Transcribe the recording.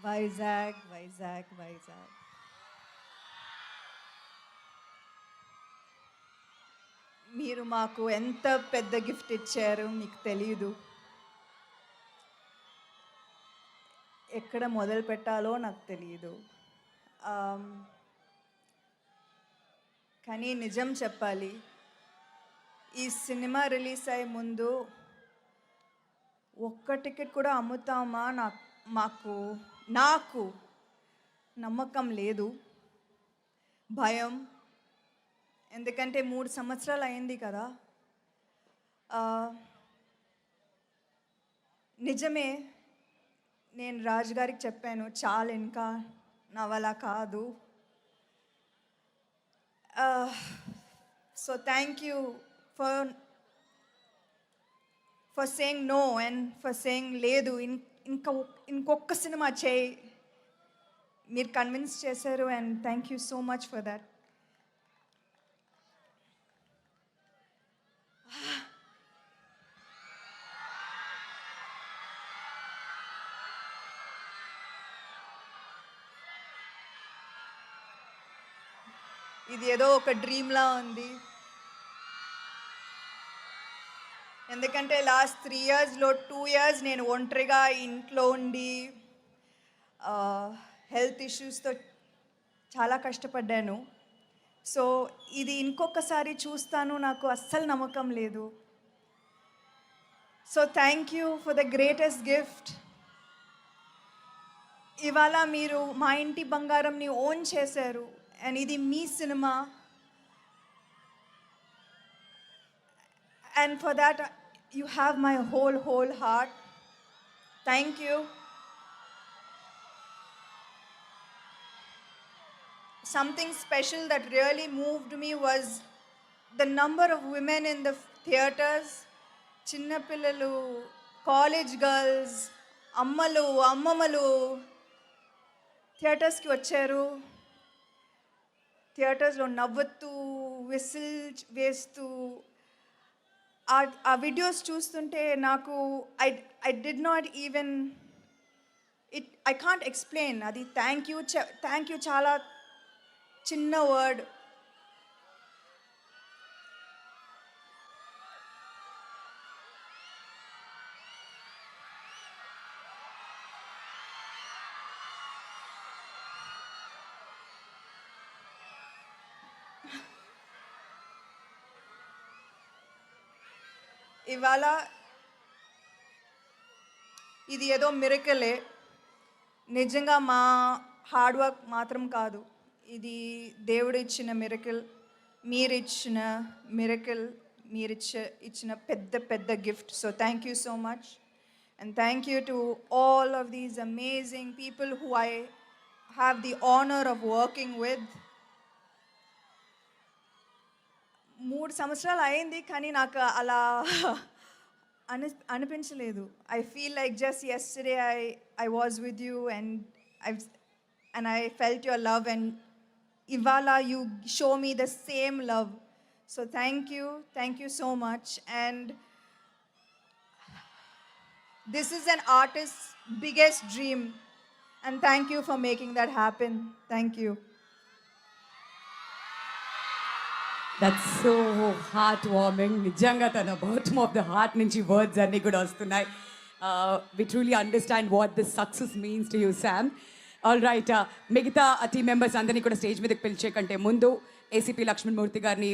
వైజాగ్, వైజాగ్, వైజాగ్. మీరు మాకు ఎంత పెద్ద గిఫ్ట్ ఇచ్చారు మీకు తెలీదు. ఎక్కడ మొదలు పెట్టాలో నాకు తెలియదు. కానీ నిజం చెప్పాలి, ఈ సినిమా రిలీజ్ అయ్యే ముందు ఒక్క టికెట్ కూడా అమ్ముతామా నాకు నమ్మకం లేదు, భయం. ఎందుకంటే 3 సంవత్సరాలు అయింది కదా. నిజమే, నేను రాజు గారికి చెప్పాను, చాలు ఇంకా నా వల్ల కాదు. So thank you for saying no and for saying లేదు, ఇంకొక సినిమా చేయి. మీరు కన్విన్స్ చేశారు and thank you so much for that. ఇది ఏదో ఒక డ్రీమ్లా ఉంది. ఎందుకంటే లాస్ట్ 3 ఇయర్స్లో 2 ఇయర్స్ నేను ఒంటరిగా ఇంట్లో ఉండి హెల్త్ ఇష్యూస్తో చాలా కష్టపడ్డాను. సో ఇది ఇంకొకసారి చూస్తాను నాకు అస్సలు నమ్మకం లేదు. So thank you for the greatest gift. ఇవాళ మీరు మా ఇంటి బంగారంని ఓన్ చేశారు అండ్ ఇది మీ cinema. And for that, you have my whole heart. Thank you. Something special that really moved me was the number of women in the theaters. Chinna pillalu, college girls, అమ్మలు అమ్మమ్మలు థియేటర్స్కి వచ్చారు. థియేటర్స్లో నవ్వుతూ whistle వేస్తూ ఆ videos చూస్తుంటే నాకు I did not even I can't explain. అది థ్యాంక్ యూ చాలా చిన్న వర్డ్. ఇవాళ ఇది ఏదో మిరకలే, నిజంగా మా హార్డ్ వర్క్ మాత్రం కాదు, ఇది దేవుడు ఇచ్చిన మిరకల్, మీరిచ్చిన మిరకల్, ఇచ్చిన పెద్ద gift. So thank you so much and thank you to all of these amazing people who I have the honour of working with. 3 సంవత్సరాలు అయింది కానీ నాకు అలా అనిపించలేదు. I feel like just yesterday I was with you and I felt your love and ఇవాళ you show me the same love. So thank you so much. And this is an artist biggest dream and thank you for making that happen. Thank you. That's so heart warming. నిజంగా తన bottom of the heart నుంచి words అన్నీ కూడా వస్తున్నాయి. We truly understand what this success means to you Sam. All right, మిగతా team members అందరినీ కూడా stage మీదకి పిలిచే కంటే ముందు ఏసీపీ లక్ష్మణమూర్తి గారిని